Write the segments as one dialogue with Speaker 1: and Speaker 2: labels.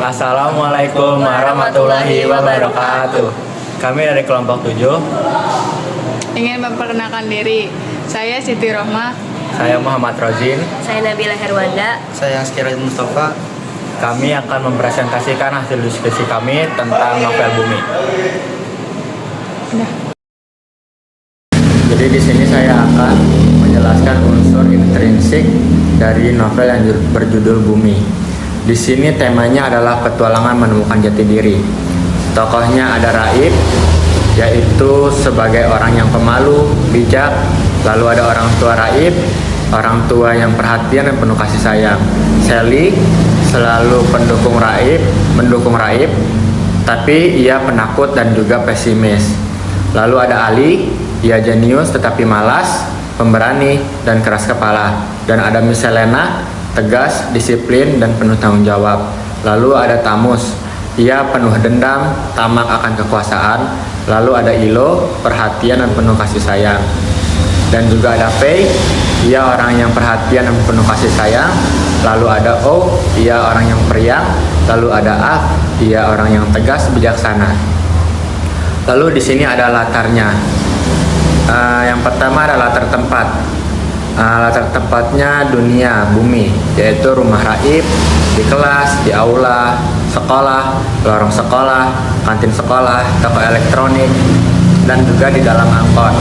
Speaker 1: Assalamualaikum warahmatullahi wabarakatuh. Kami dari kelompok 7.
Speaker 2: Ingin memperkenalkan diri. Saya Siti Rohmah.
Speaker 1: Saya Muhammad Rozin.
Speaker 3: Saya Nabila Herwanda.
Speaker 4: Saya Askira Mustafa.
Speaker 1: Kami akan mempresentasikan hasil diskusi kami tentang novel Bumi. Jadi di sini saya akan menjelaskan unsur intrinsik dari novel yang berjudul Bumi. Di sini temanya adalah petualangan menemukan jati diri. Tokohnya ada Raib, yaitu sebagai orang yang pemalu, bijak. Lalu ada orang tua Raib, orang tua yang perhatian dan penuh kasih sayang. Sally selalu mendukung Raib, tapi ia penakut dan juga pesimis. Lalu ada Ali, ia jenius tetapi malas, pemberani dan keras kepala. Dan ada Miss Helena, tegas, disiplin dan penuh tanggung jawab. Lalu ada Tamus, ia penuh dendam, tamak akan kekuasaan. Lalu ada Ilo, perhatian dan penuh kasih sayang. Dan juga ada Faye, ia orang yang perhatian dan penuh kasih sayang. Lalu ada O, ia orang yang periang. Lalu ada A, ia orang yang tegas, bijaksana. Lalu di sini ada latarnya. Yang pertama adalah latar tempat. Latar tempatnya dunia, bumi, yaitu rumah Raib, di kelas, di aula, sekolah, lorong sekolah, kantin sekolah, toko elektronik, dan juga di dalam angkot.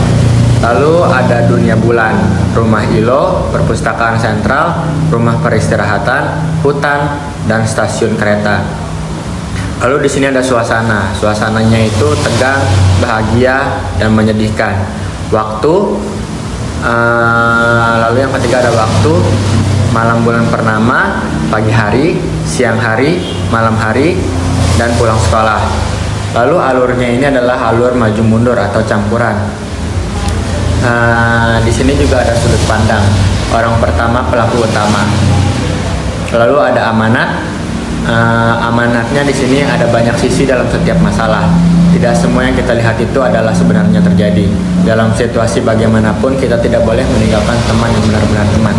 Speaker 1: Lalu ada dunia bulan, rumah Ilo, perpustakaan sentral, rumah peristirahatan, hutan, dan stasiun kereta. Lalu di sini ada suasana. Suasananya itu tegang, bahagia, dan menyedihkan. Waktu, lalu yang ketiga ada waktu, malam bulan purnama, pagi hari, siang hari, malam hari, dan pulang sekolah. Lalu alurnya ini adalah alur maju mundur atau campuran. Di sini juga ada sudut pandang. Orang pertama pelaku utama. Lalu ada amanat. Amanatnya di sini ada banyak sisi dalam setiap masalah. Tidak semua yang kita lihat itu adalah sebenarnya terjadi. Dalam situasi bagaimanapun kita tidak boleh meninggalkan teman yang benar-benar teman.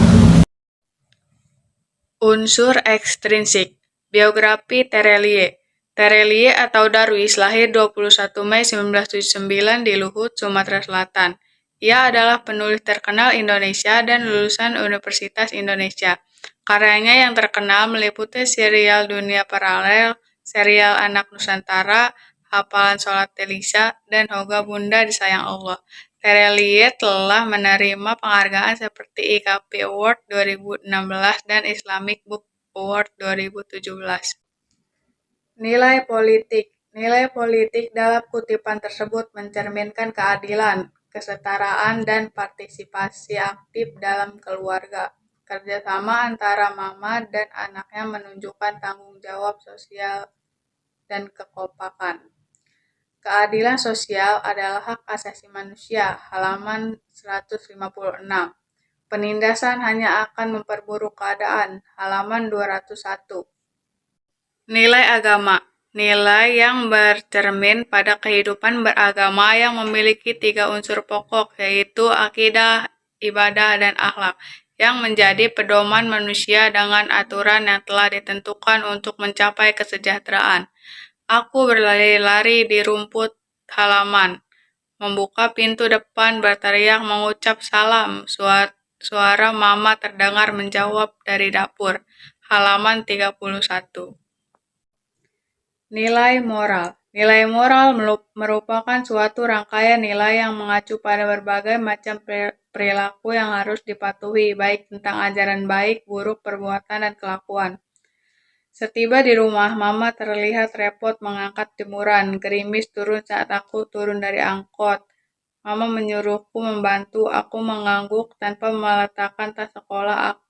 Speaker 2: Unsur ekstrinsik. Biografi Terelie. Terelie atau Darwis lahir 21 Mei 1979 di Luhut, Sumatera Selatan. Ia adalah penulis terkenal Indonesia dan lulusan Universitas Indonesia. Karyanya yang terkenal meliputi serial Dunia Paralel, serial Anak Nusantara, Hafalan Sholat Delisa, dan Hoga Bunda Disayang Allah. Terelie telah menerima penghargaan seperti IKP Award 2016 dan Islamic Book Award 2017. Nilai politik. Nilai politik dalam kutipan tersebut mencerminkan keadilan, kesetaraan, dan partisipasi aktif dalam keluarga. Kerjasama antara mama dan anaknya menunjukkan tanggung jawab sosial dan kekompakan. Keadilan sosial adalah hak asasi manusia, halaman 156. Penindasan hanya akan memperburuk keadaan, halaman 201. Nilai agama. Nilai yang bercermin pada kehidupan beragama yang memiliki 3 unsur pokok, yaitu akidah, ibadah, dan akhlak, yang menjadi pedoman manusia dengan aturan yang telah ditentukan untuk mencapai kesejahteraan. Aku berlari-lari di rumput halaman, membuka pintu depan, berteriak mengucap salam. Suara mama terdengar menjawab dari dapur. Halaman 31. Nilai moral. Nilai moral merupakan suatu rangkaian nilai yang mengacu pada berbagai macam perilaku yang harus dipatuhi, baik tentang ajaran baik, buruk, perbuatan, dan kelakuan. Setiba di rumah, mama terlihat repot mengangkat jemuran. Gerimis turun saat aku turun dari angkot. Mama menyuruhku membantu. Aku mengangguk tanpa meletakkan tas sekolah.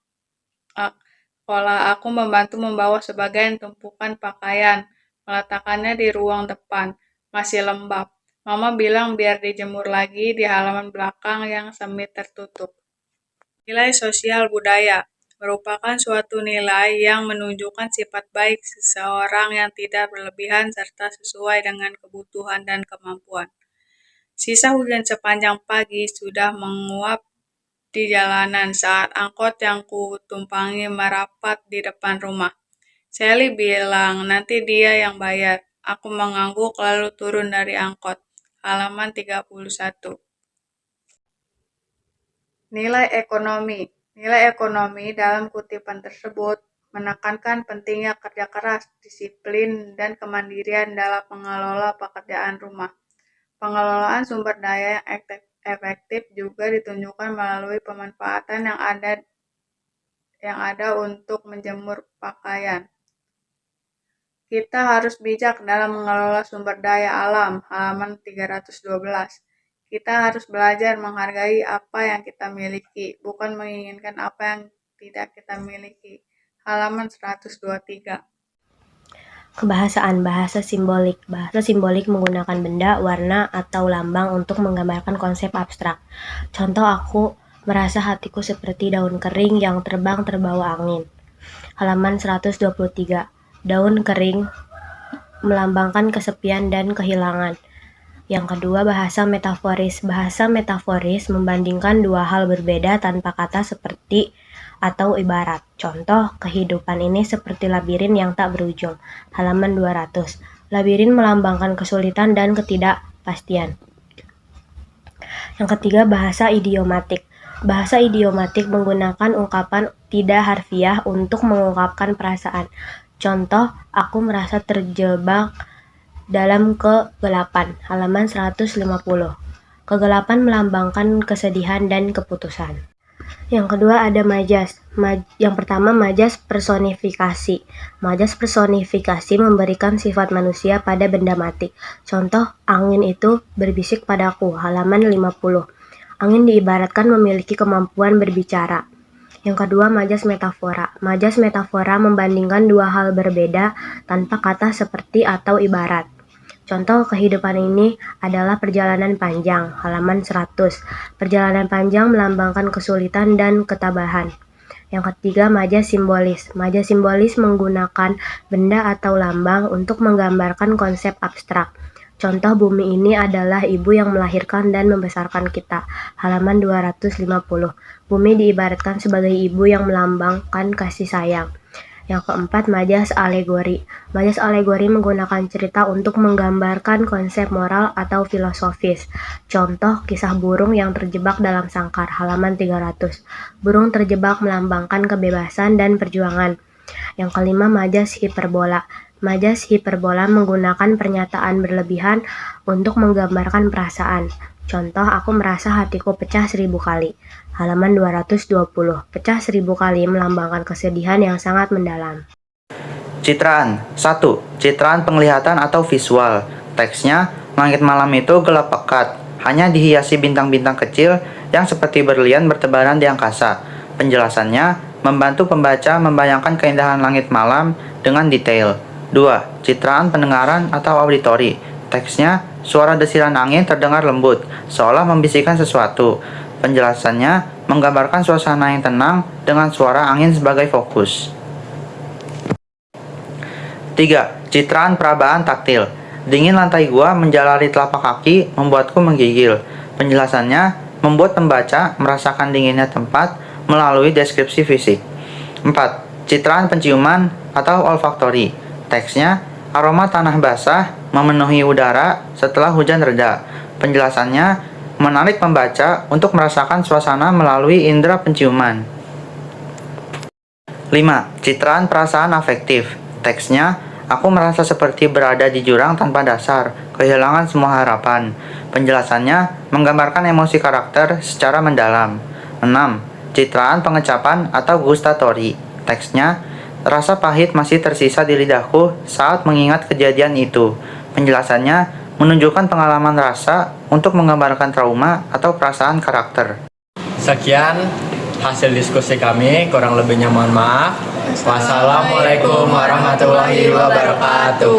Speaker 2: Aku membantu membawa sebagian tumpukan pakaian, meletakkannya di ruang depan. Masih lembab. Mama bilang biar dijemur lagi di halaman belakang yang semi tertutup. Nilai sosial budaya merupakan suatu nilai yang menunjukkan sifat baik seseorang yang tidak berlebihan serta sesuai dengan kebutuhan dan kemampuan. Sisa hujan sepanjang pagi sudah menguap di jalanan saat angkot yang kutumpangi merapat di depan rumah. Sally bilang nanti dia yang bayar. Aku mengangguk lalu turun dari angkot. Halaman 31. Nilai ekonomi. Nilai ekonomi dalam kutipan tersebut menekankan pentingnya kerja keras, disiplin, dan kemandirian dalam mengelola pekerjaan rumah. Pengelolaan sumber daya yang efektif juga ditunjukkan melalui pemanfaatan yang ada untuk menjemur pakaian. Kita harus bijak dalam mengelola sumber daya alam, halaman 312. Kita harus belajar menghargai apa yang kita miliki, bukan menginginkan apa yang tidak kita miliki. Halaman 123.
Speaker 3: Kebahasaan bahasa simbolik. Bahasa simbolik menggunakan benda, warna, atau lambang untuk menggambarkan konsep abstrak. Contoh, aku merasa hatiku seperti daun kering yang terbang terbawa angin. Halaman 123. Daun kering melambangkan kesepian dan kehilangan. Yang kedua, bahasa metaforis. Bahasa metaforis membandingkan dua hal berbeda tanpa kata seperti atau ibarat. Contoh, kehidupan ini seperti labirin yang tak berujung. Halaman 200. Labirin melambangkan kesulitan dan ketidakpastian. Yang ketiga, bahasa idiomatik. Bahasa idiomatik menggunakan ungkapan tidak harfiah untuk mengungkapkan perasaan. Contoh, aku merasa terjebak dalam kegelapan. Halaman 150. Kegelapan melambangkan kesedihan dan keputusan. Yang kedua ada majas. Yang pertama, majas personifikasi. Majas personifikasi memberikan sifat manusia pada benda mati. Contoh, angin itu berbisik padaku. Halaman 50. Angin diibaratkan memiliki kemampuan berbicara. Yang kedua, majas metafora. Majas metafora membandingkan dua hal berbeda tanpa kata seperti atau ibarat. Contoh, kehidupan ini adalah perjalanan panjang. Halaman 100. Perjalanan panjang melambangkan kesulitan dan ketabahan. Yang ketiga, majas simbolis. Majas simbolis menggunakan benda atau lambang untuk menggambarkan konsep abstrak. Contoh, bumi ini adalah ibu yang melahirkan dan membesarkan kita. Halaman 250. Bumi diibaratkan sebagai ibu yang melambangkan kasih sayang. Yang keempat, majas alegori. Majas alegori menggunakan cerita untuk menggambarkan konsep moral atau filosofis. Contoh, kisah burung yang terjebak dalam sangkar. Halaman 300. Burung terjebak melambangkan kebebasan dan perjuangan. Yang kelima, majas hiperbola. Majas hiperbola menggunakan pernyataan berlebihan untuk menggambarkan perasaan. Contoh, aku merasa hatiku pecah 1000 kali. Halaman 220. Pecah 1000 kali melambangkan kesedihan yang sangat mendalam.
Speaker 4: Citraan. 1. Citraan penglihatan atau visual. Teksnya, langit malam itu gelap pekat, hanya dihiasi bintang-bintang kecil yang seperti berlian bertebaran di angkasa. Penjelasannya, membantu pembaca membayangkan keindahan langit malam dengan detail. 2. Citraan pendengaran atau auditori. Teksnya, suara desiran angin terdengar lembut, seolah membisikkan sesuatu. Penjelasannya, menggambarkan suasana yang tenang dengan suara angin sebagai fokus. 3. Citraan perabaan taktil. Dingin lantai gua menjalari telapak kaki membuatku menggigil. Penjelasannya, membuat pembaca merasakan dinginnya tempat melalui deskripsi fisik. 4. Citraan penciuman atau olfaktori. Teksnya, aroma tanah basah memenuhi udara setelah hujan reda. Penjelasannya, menarik pembaca untuk merasakan suasana melalui indera penciuman. 5. Citraan perasaan afektif. Teksnya, aku merasa seperti berada di jurang tanpa dasar, kehilangan semua harapan. Penjelasannya, menggambarkan emosi karakter secara mendalam. 6. Citraan pengecapan atau gustatori. Teksnya, rasa pahit masih tersisa di lidahku saat mengingat kejadian itu. Penjelasannya menunjukkan pengalaman rasa untuk menggambarkan trauma atau perasaan karakter.
Speaker 1: Sekian hasil diskusi kami, kurang lebihnya mohon maaf. Wassalamualaikum warahmatullahi wabarakatuh.